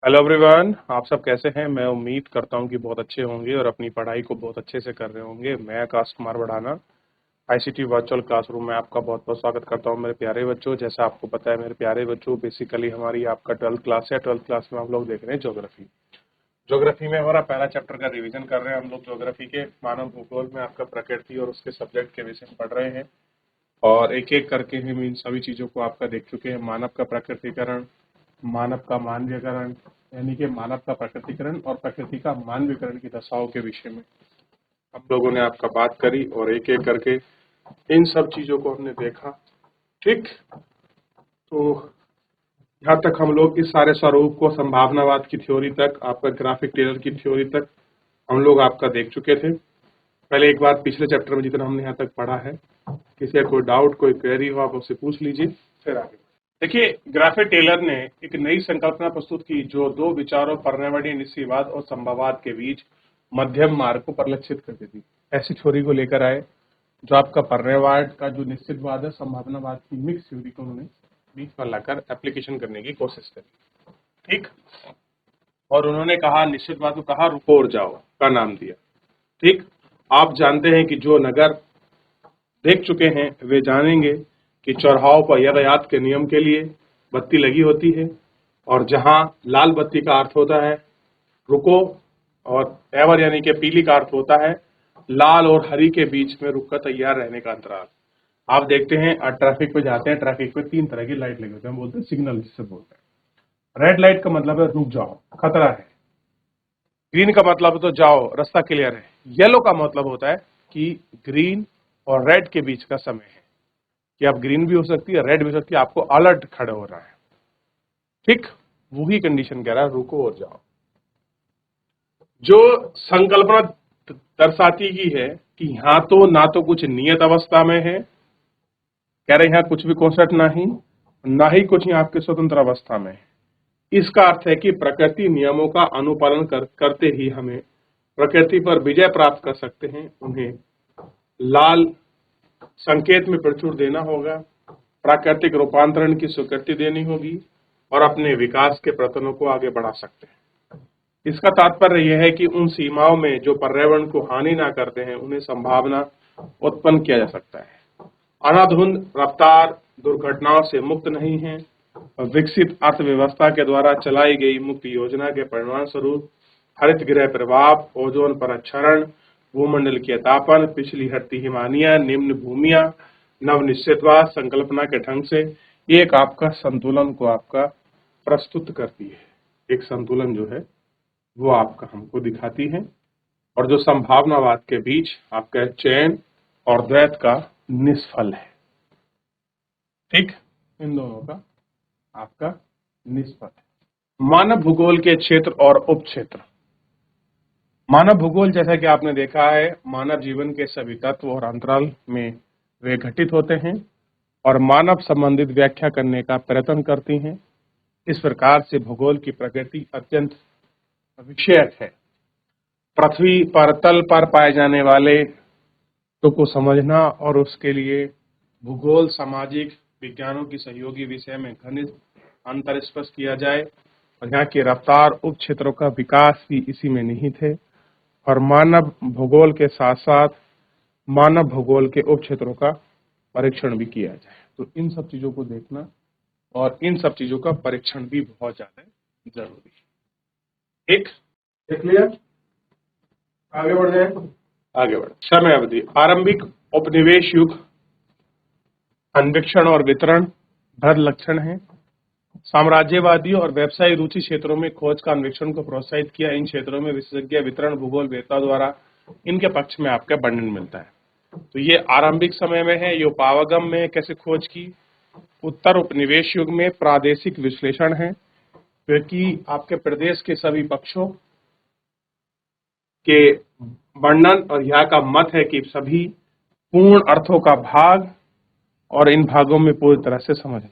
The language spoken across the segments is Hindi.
हेलो एवरीवन, आप सब कैसे हैं। मैं उम्मीद करता हूं कि बहुत अच्छे होंगे और अपनी पढ़ाई को बहुत अच्छे से कर रहे होंगे। मैं आकाश कुमार बढ़ाना आईसीटी वर्चुअल क्लासरूम में आपका बहुत बहुत स्वागत करता हूं मेरे प्यारे बच्चों। जैसा आपको पता है मेरे प्यारे बच्चों, बेसिकली हमारी आपका 12th क्लास है। 12th क्लास में हम लोग देख रहे हैं ज्योग्राफी। ज्योग्राफी में हमारा पहला चैप्टर का रिवीजन कर रहे हैं हम लोग। ज्योग्राफी के मानव भूगोल में आपका प्रकृति और उसके सब्जेक्ट के विषय में पढ़ रहे हैं और एक एक करके हम इन सभी चीज़ों को आपका देख चुके हैं। मानव का प्रकृतिकरण, मानव का मानवीयकरण, यानी कि मानव का प्रकृतिकरण और प्रकृति का मानवीयकरण की दशाओं के विषय में हम लोगों ने आपका बात करी और एक एक करके इन सब चीज़ों को हमने देखा। ठीक, तो यहाँ तक हम लोग इस सारे स्वरूप को, संभावनावाद की थ्योरी तक, आपका ग्राफिक टेलर की थ्योरी तक हम लोग आपका देख चुके थे। पहले एक बार पिछले चैप्टर में जितना हमने यहाँ तक पढ़ा है, किसी का कोई डाउट, कोई क्वेरी हो आप उससे पूछ लीजिए, फिर आगे। देखिए, ग्राफिक टेलर ने एक नई संकल्पना प्रस्तुत की जो दो विचारों, पर्यावरणीय निश्चयवाद और संभववाद के बीच मध्यम मार्ग को परिलक्षित करती थी। ऐसी थ्योरी को लेकर आए जो आपका पर्यावरण का जो निश्चितवाद है, संभावनावाद की मिक्स थ्योरी को उन्होंने बीच में लाकर एप्लीकेशन करने की कोशिश करी। ठीक, और उन्होंने कहा, निश्चितवाद को कहा रुको और जाओ का नाम दिया। ठीक, आप जानते हैं कि जो नगर देख चुके हैं वे जानेंगे कि चौराहों पर यातायात के नियम के लिए बत्ती लगी होती है और जहां लाल बत्ती का अर्थ होता है रुको, और एवर यानी कि पीली का अर्थ होता है लाल और हरी के बीच में रुक कर तैयार रहने का अंतराल। आप देखते हैं ट्रैफिक पे जाते हैं, ट्रैफिक पे 3 तरह की लाइट लगी होती है, हम बोलते हैं सिग्नल, जिससे बोलते हैं। रेड लाइट का मतलब है रुक जाओ, खतरा है। ग्रीन का मतलब है तो जाओ, रास्ता क्लियर है। येलो का मतलब होता है कि ग्रीन और रेड के बीच का समय है, कि आप ग्रीन भी हो सकती है, रेड भी हो सकती है, आपको अलर्ट खड़े हो रहा है। ठीक, वही कंडीशन कह रहा है रुको और जाओ। जो संकल्पना दर्शाती की है कि यहाँ तो ना तो कुछ नियत अवस्था में है, कह रहे यहाँ कुछ भी कॉन्सेप्ट नहीं, ना ही कुछ यहाँ आपके स्वतंत्र अवस्था में है। इसका अर्थ है कि प्रकृति नियमों का अनुपालन करते ही हमें प्रकृति पर विजय प्राप्त कर सकते हैं। उन्हें लाल संकेत में प्रचुर देना होगा, प्राकृतिक रूपांतरण की स्वीकृति देनी होगी और अपने विकास के प्रयत्नों को आगे बढ़ा सकते हैं। इसका तात्पर्य यह है कि उन सीमाओं में जो पर्यावरण को हानि ना करते हैं उन्हें संभावना उत्पन्न किया जा सकता है। अनाधुंध रफ्तार दुर्घटनाओं से मुक्त नहीं है। विकसित अर्थव्यवस्था के द्वारा चलाई गई मुक्त योजना के परिणाम स्वरूप हरित गृह प्रभाव, ओजोन परक्षरण, भूमंडल के तापन, पिछली हटती हिमानियां, निम्न भूमियां, नव निश्चितवाद संकल्पना के ढंग से एक आपका संतुलन को आपका प्रस्तुत करती है। एक संतुलन जो है वो आपका हमको दिखाती है और जो संभावनावाद के बीच आपका चयन और द्वैत का निष्फल है। ठीक, इन दोनों का आपका निष्फल है। मानव भूगोल के क्षेत्र और उपक्षेत्र। मानव भूगोल, जैसा कि आपने देखा है, मानव जीवन के सभी तत्व और अंतराल में वे घटित होते हैं और मानव संबंधित व्याख्या करने का प्रयत्न करती हैं। इस प्रकार से भूगोल की प्रकृति अत्यंत विषयक है। पृथ्वी पर तल पर पाए जाने वाले तो को समझना और उसके लिए भूगोल सामाजिक विज्ञानों की सहयोगी विषय में घनिष्ठ अंतर स्पष्ट किया जाए और यहाँ की रफ्तार उप क्षेत्रों का विकास भी इसी में निहित है और मानव भूगोल के साथ साथ मानव भूगोल के उप क्षेत्रों का परीक्षण भी किया जाए। तो इन सब चीजों को देखना और इन सब चीजों का परीक्षण भी बहुत ज्यादा जरूरी है। ठीक, देख लिया, आगे बढ़ जाए। आगे बढ़, समय अवधि। आरंभिक उपनिवेश युग अन्वेषण और वितरण भ्रद लक्षण है। साम्राज्यवादी और व्यवसायी रुचि क्षेत्रों में खोज का अन्वेषण को प्रोत्साहित किया। इन क्षेत्रों में विशेषज्ञ वितरण भूगोल वेत्ता द्वारा इनके पक्ष में आपका वर्णन मिलता है। तो ये आरंभिक समय में है। ये पावागम में कैसे खोज की। उत्तर उपनिवेश युग में प्रादेशिक विश्लेषण है, क्योंकि आपके प्रदेश के सभी पक्षों के वर्णन और यहाँ का मत है कि सभी पूर्ण अर्थों का भाग और इन भागों में पूरी तरह से समझना,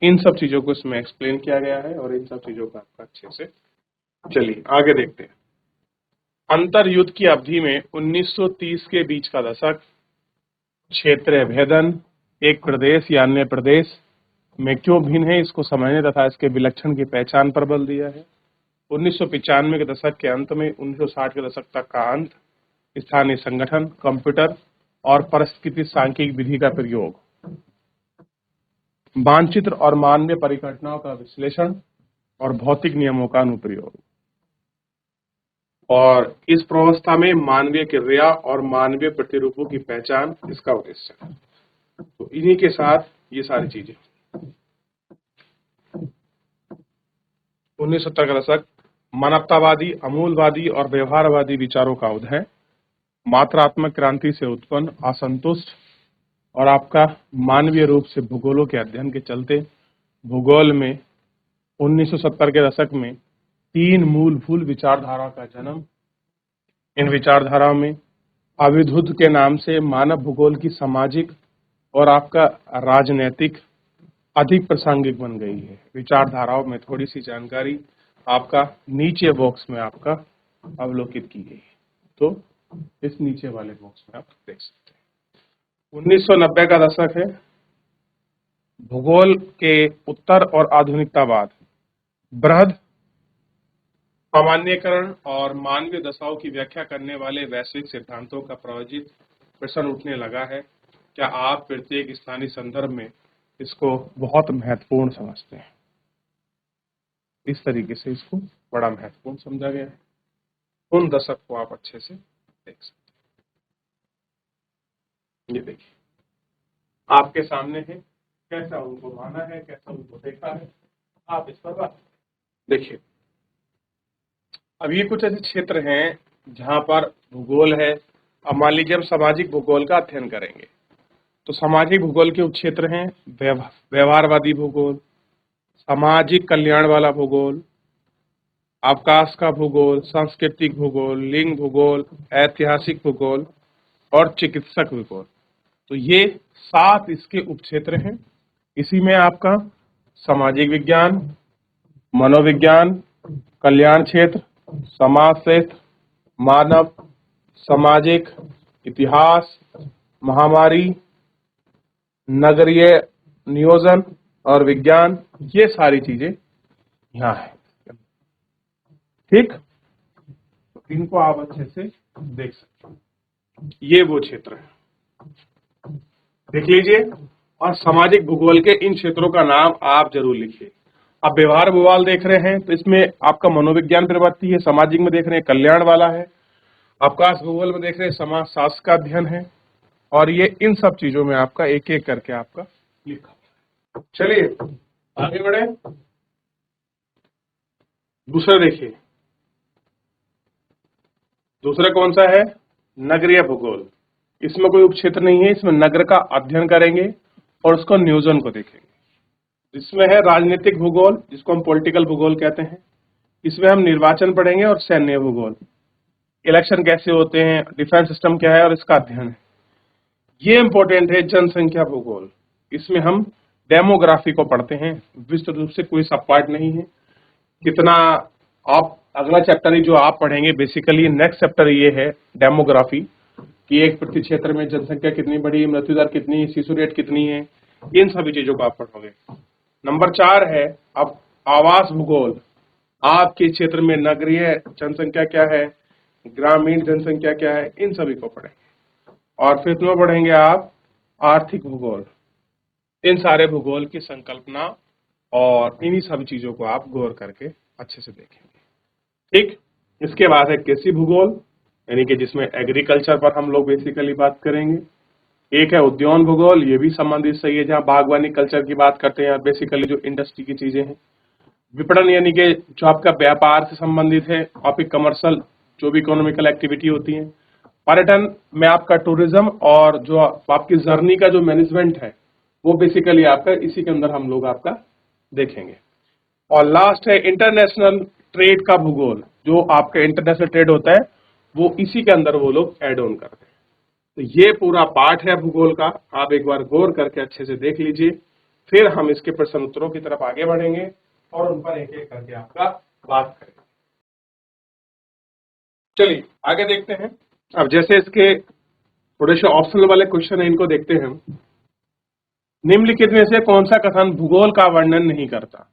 इन सब चीजों को इसमें एक्सप्लेन किया गया है और इन सब चीजों का आपका अच्छे से। चलिए आगे देखते हैं। अंतर युद्ध की अवधि में 1930 के बीच का दशक, क्षेत्रीय भेदन, एक प्रदेश या अन्य प्रदेश में क्यों भिन्न है, इसको समझने तथा इसके विलक्षण की पहचान पर बल दिया है। 1995 के दशक के अंत में 1960 के दशक तक का अंत, स्थानीय संगठन, कंप्यूटर और परिस्थिति सांख्यिकी विधि का प्रयोग, मानचित्र और मानवीय परिघटनाओं का विश्लेषण और भौतिक नियमों का अनुप्रयोग। और इस प्रावस्था में मानवीय क्रिया और मानवीय प्रतिरूपों की पहचान इसका उद्देश्य है। तो इन्हीं के साथ ये सारी चीजें 1970 का दशक मानवतावादी, अमूलवादी और व्यवहारवादी विचारों का उदय, मात्रात्मक क्रांति से उत्पन्न असंतुष्ट और आपका मानवीय रूप से भूगोलों के अध्ययन के चलते भूगोल में 1970 के दशक में 3 मूलभूत विचारधारा का जन्म। इन विचारधाराओं में अविधुत के नाम से मानव भूगोल की सामाजिक और आपका राजनैतिक अधिक प्रासंगिक बन गई है। विचारधाराओं में थोड़ी सी जानकारी आपका नीचे बॉक्स में आपका अवलोकित की गई है, तो इस नीचे वाले बॉक्स में आप देख सकते हैं। 1990 का दशक है भूगोल के उत्तर और आधुनिकतावाद, बृहद सामान्यकरण और मानवीय दशाओं की व्याख्या करने वाले वैश्विक सिद्धांतों का प्रायोजित प्रश्न उठने लगा है। क्या आप प्रत्येक स्थानीय संदर्भ में इसको बहुत महत्वपूर्ण समझते हैं? इस तरीके से इसको बड़ा महत्वपूर्ण समझा गया है। उन दशक को आप अच्छे से देख सकते हैं। ये देखिए आपके सामने है, कैसा उनको माना है, कैसा उनको देखा है, आप इस पर बात देखिए। अब ये कुछ ऐसे क्षेत्र हैं जहां पर भूगोल है। अब मान लीजिए हम सामाजिक भूगोल का अध्ययन करेंगे, तो सामाजिक भूगोल के उपक्षेत्र हैं व्यवहारवादी भूगोल, सामाजिक कल्याण वाला भूगोल, अवकाश का भूगोल, सांस्कृतिक भूगोल, लिंग भूगोल, ऐतिहासिक भूगोल और चिकित्सक भूगोल। तो ये 7 इसके उपक्षेत्र हैं। इसी में आपका सामाजिक विज्ञान, मनोविज्ञान, कल्याण क्षेत्र, समाज क्षेत्र, मानव, सामाजिक, इतिहास, महामारी, नगरीय नियोजन और विज्ञान, ये सारी चीजें यहाँ है। ठीक, तो इनको आप अच्छे से देख सकते हैं। ये वो क्षेत्र है, देख लीजिए। और सामाजिक भूगोल के इन क्षेत्रों का नाम आप जरूर लिखिए। अब व्यवहार भूगोल देख रहे हैं तो इसमें आपका मनोविज्ञान प्रवृत्ति है, सामाजिक में देख रहे हैं कल्याण वाला है, अवकाश भूगोल में देख रहे हैं समाज शास्त्र का अध्ययन है, और ये इन सब चीजों में आपका एक एक करके आपका लिखा। चलिए आगे बढ़े। दूसरा देखिए, दूसरा कौन सा है? नगरीय भूगोल। इसमें कोई उपक्षेत्र नहीं है, इसमें नगर का अध्ययन करेंगे और उसको नियोजन को देखेंगे। इसमें है राजनीतिक भूगोल, जिसको हम पॉलिटिकल भूगोल कहते हैं। इसमें हम निर्वाचन पढ़ेंगे और सैन्य भूगोल, इलेक्शन कैसे होते हैं, डिफेंस सिस्टम क्या है और इसका अध्ययन है। ये इंपॉर्टेंट है जनसंख्या भूगोल। इसमें हम डेमोग्राफी को पढ़ते हैं, विस्तृत रूप से कोई सब पार्ट नहीं है। कितना आप अगला चैप्टर ही जो आप पढ़ेंगे, बेसिकली नेक्स्ट चैप्टर ये है डेमोग्राफी, कि एक प्रति क्षेत्र में जनसंख्या कितनी बढ़ी, मृत्यु दर कितनी, शिशु रेट कितनी है, इन सभी चीजों को आप पढ़ोगे। नंबर 4 है अब आवास भूगोल। आपके क्षेत्र में नगरीय जनसंख्या क्या है, ग्रामीण जनसंख्या क्या है, इन सभी को पढ़ेंगे। और फिर तुम्हें पढ़ेंगे आप आर्थिक भूगोल। इन सारे भूगोल की संकल्पना और इन्हीं सभी चीजों को आप गौर करके अच्छे से देखेंगे। ठीक, इसके बाद है कृषि भूगोल, यानी कि जिसमें एग्रीकल्चर पर हम लोग बेसिकली बात करेंगे। एक है उद्यान भूगोल, ये भी संबंधित सही है, जहाँ बागवानी कल्चर की बात करते हैं, बेसिकली जो इंडस्ट्री की चीजें हैं। विपणन यानी कि जो आपका व्यापार से संबंधित है, आपकी कमर्शियल जो भी इकोनॉमिकल एक्टिविटी होती है। पर्यटन में आपका टूरिज्म और जो आपकी जर्नी का जो मैनेजमेंट है, वो बेसिकली आपका इसी के अंदर हम लोग आपका देखेंगे। और लास्ट है इंटरनेशनल ट्रेड का भूगोल, जो आपका इंटरनेशनल ट्रेड होता है वो इसी के अंदर वो लोग एड ऑन करते हैं। तो ये पूरा पार्ट है भूगोल का, आप एक बार गौर करके अच्छे से देख लीजिए। फिर हम इसके प्रश्न उत्तरों की तरफ आगे बढ़ेंगे और उन पर एक एक करके आपका बात करेंगे। चलिए आगे देखते हैं। अब जैसे इसके थोड़े से ऑप्शनल वाले क्वेश्चन है, इनको देखते हैं हम। निम्नलिखित में से कौन सा कथन भूगोल का वर्णन नहीं करता?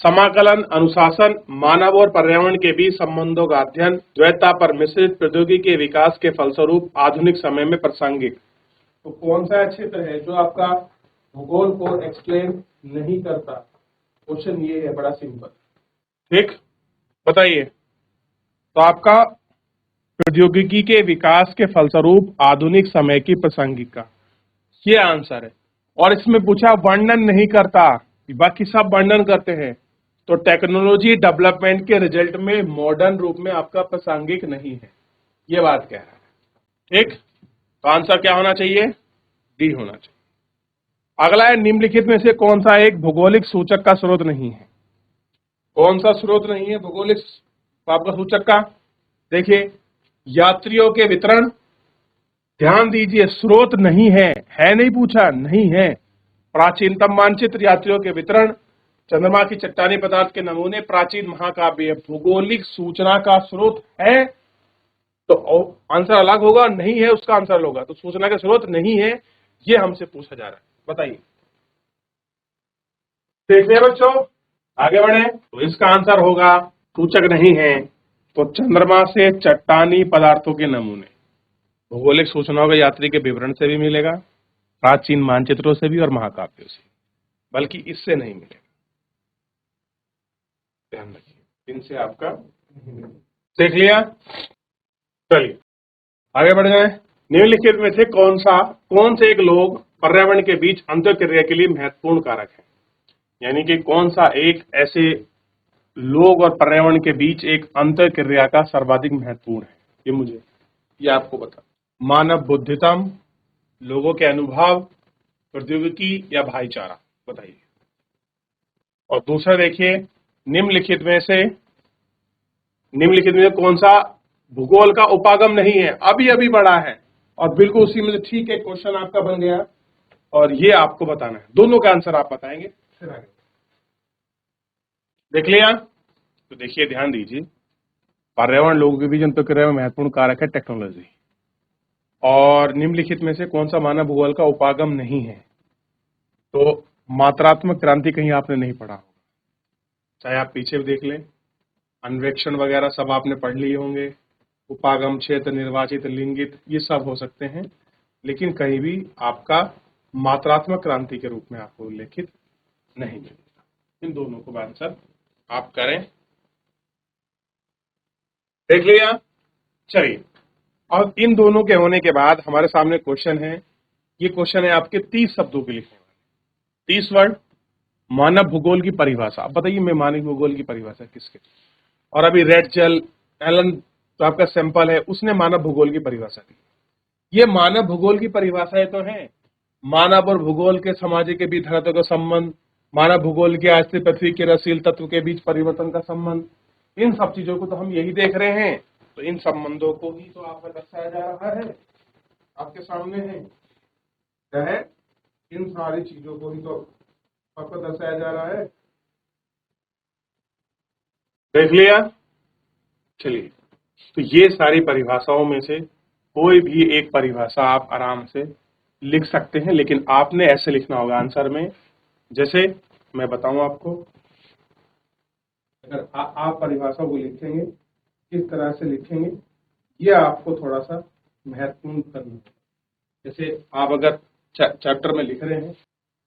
समाकलन, अनुशासन, मानव और पर्यावरण के बीच संबंधों का अध्ययन, द्वैतता पर मिश्रित, प्रौद्योगिकी के विकास के फलस्वरूप, आधुनिक समय में प्रासंगिक। तो कौन सा क्षेत्र है जो आपका भूगोल को एक्सप्लेन नहीं करता? क्वेश्चन ये है, बड़ा सिंपल। ठीक, बताइए। तो आपका प्रौद्योगिकी के विकास के फलस्वरूप आधुनिक समय की प्रासंगिकता, ये आंसर है। और इसमें पूछा वर्णन नहीं करता, बाकी सब वर्णन करते हैं। तो टेक्नोलॉजी डेवलपमेंट के रिजल्ट में मॉडर्न रूप में आपका प्रासंगिक नहीं है, ये बात कह रहा है। ठीक, तो आंसर क्या होना चाहिए? डी होना चाहिए। अगला है, निम्नलिखित में से कौन सा एक भौगोलिक सूचक का स्रोत नहीं है? कौन सा स्रोत नहीं है भौगोलिक आपका सूचक का? देखिए, यात्रियों के वितरण, ध्यान दीजिए, स्रोत नहीं है नहीं पूछा, नहीं है। प्राचीनतम मानचित्र, यात्रियों के वितरण, चंद्रमा की चट्टानी पदार्थ के नमूने, प्राचीन महाकाव्य। भौगोलिक सूचना का स्रोत है तो आंसर अलग होगा, नहीं है उसका आंसर अलग होगा। तो सूचना का स्रोत नहीं है, ये हमसे पूछा जा रहा है, बताइए। देखिए बच्चों, आगे बढ़े। तो इसका आंसर होगा, सूचक नहीं है तो चंद्रमा से चट्टानी पदार्थों के नमूने। भौगोलिक सूचनाओं का यात्री के विवरण से भी मिलेगा, प्राचीन मानचित्रों से भी और महाकाव्यों से, बल्कि इससे नहीं मिलेगा। ध्यान रखिए, इनसे आपका देख लिया। चलिए आगे बढ़ जाए। निम्नलिखित में से कौन से एक लोग पर्यावरण के बीच अंतःक्रिया के लिए महत्वपूर्ण कारक है? यानी कि कौन सा एक ऐसे लोग और पर्यावरण के बीच एक अंतःक्रिया का सर्वाधिक महत्वपूर्ण है? ये आपको बता। मानव बुद्धितम, लोगों के अनुभव, प्रौद्योगिकी या भाईचारा, बताइए। और दूसरा देखिए, निम्नलिखित में कौन सा भूगोल का उपागम नहीं है? अभी अभी बढ़ा है और बिल्कुल उसी में से ठीक है, क्वेश्चन आपका बन गया और ये आपको बताना है। दोनों का आंसर आप बताएंगे, फिर आगे देख लिया। तो देखिए, ध्यान दीजिए, पर्यावरण लोगों के बीच अंतःक्रिया में महत्वपूर्ण कारक है टेक्नोलॉजी। और निम्नलिखित में से कौन सा मानव भूगोल का उपागम नहीं है? तो मात्रात्मक क्रांति कहीं आपने नहीं पढ़ा होगा, चाहे आप पीछे भी देख लें, अन्वेक्षण वगैरह सब आपने पढ़ लिए होंगे, उपागम क्षेत्र, निर्वाचित, लिंगित, ये सब हो सकते हैं, लेकिन कहीं भी आपका मात्रात्मक क्रांति के रूप में आपको उल्लेखित नहीं मिलेगा। इन दोनों को आंसर आप करें, देख लिया। चलिए, अब इन दोनों के होने के बाद हमारे सामने क्वेश्चन है। ये क्वेश्चन है आपके 30 शब्दों के लिखने वाले, 30 वर्ड। मानव भूगोल की परिभाषा, अब बताइए मैं मानव भूगोल की परिभाषा किसके? और अभी रेड जेल एलन तो आपका सैंपल है, उसने मानव भूगोल की परिभाषा दी। ये मानव भूगोल की परिभाषाएं तो हैं, मानव और भूगोल के सामाजिक के बीच धरातल का संबंध, मानव भूगोल के अस्तित्व, पृथ्वी के रसील तत्व के बीच परिवर्तन का संबंध, इन सब चीजों को तो हम यही देख रहे हैं। तो इन संबंधों को ही तो आपको दर्शाया जा रहा है, आपके सामने है क्या है? इन सारी चीजों को ही तो आपको दर्शाया जा रहा है, देख लिया। चलिए, तो ये सारी परिभाषाओं में से कोई भी एक परिभाषा आप आराम से लिख सकते हैं, लेकिन आपने ऐसे लिखना होगा आंसर में, जैसे मैं बताऊं आपको। अगर आप परिभाषा को लिखेंगे, किस तरह से लिखेंगे, ये आपको थोड़ा सा महत्वपूर्ण करना है। जैसे आप अगर चैप्टर में लिख रहे हैं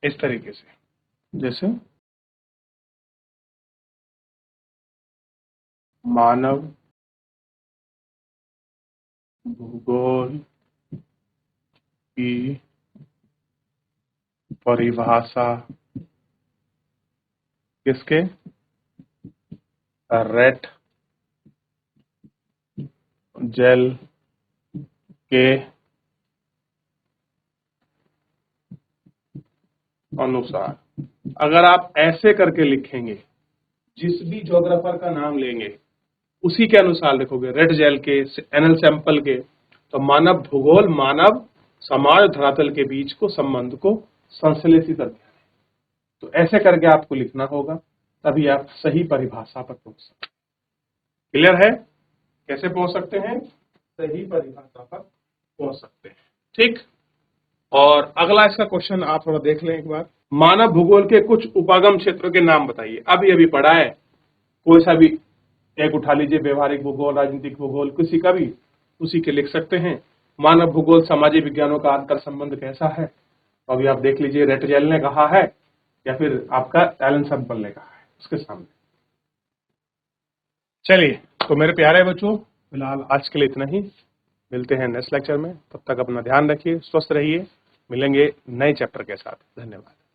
इस तरीके से, जैसे मानव भूगोल की परिभाषा किसके? रेट जेल के अनुसार। अगर आप ऐसे करके लिखेंगे, जिस भी ज्योग्राफर का नाम लेंगे उसी के अनुसार लिखोगे, रेड जेल के, एनएल सैंपल के, तो मानव भूगोल मानव समाज धरातल के बीच को संबंध को संश्लेषित करता है। तो ऐसे करके आपको लिखना होगा, तभी आप सही परिभाषा पर पहुंच सकते हैं। क्लियर है? कैसे पहुंच सकते हैं? सही परिभाषा पर पहुंच सकते हैं। ठीक, और अगला इसका क्वेश्चन आप थोड़ा देख लें एक बार। मानव भूगोल के कुछ उपागम क्षेत्रों के नाम बताइए। अभी अभी पढ़ा है, कोई सा भी एक उठा लीजिए, व्यवहारिक भूगोल, राजनीतिक भूगोल, किसी का भी उसी के लिख सकते हैं। मानव भूगोल सामाजिक विज्ञानों का अंतर संबंध कैसा है, तो अभी आप देख लीजिए, रेटजेल ने कहा है या फिर आपका एलन सैम्पल ने कहा है उसके सामने। चलिए, तो मेरे प्यारे बच्चों, फिलहाल आज के लिए इतना ही। मिलते हैं नेक्स्ट लेक्चर में, तब तक अपना ध्यान रखिए, स्वस्थ रहिए। मिलेंगे नए चैप्टर के साथ। धन्यवाद।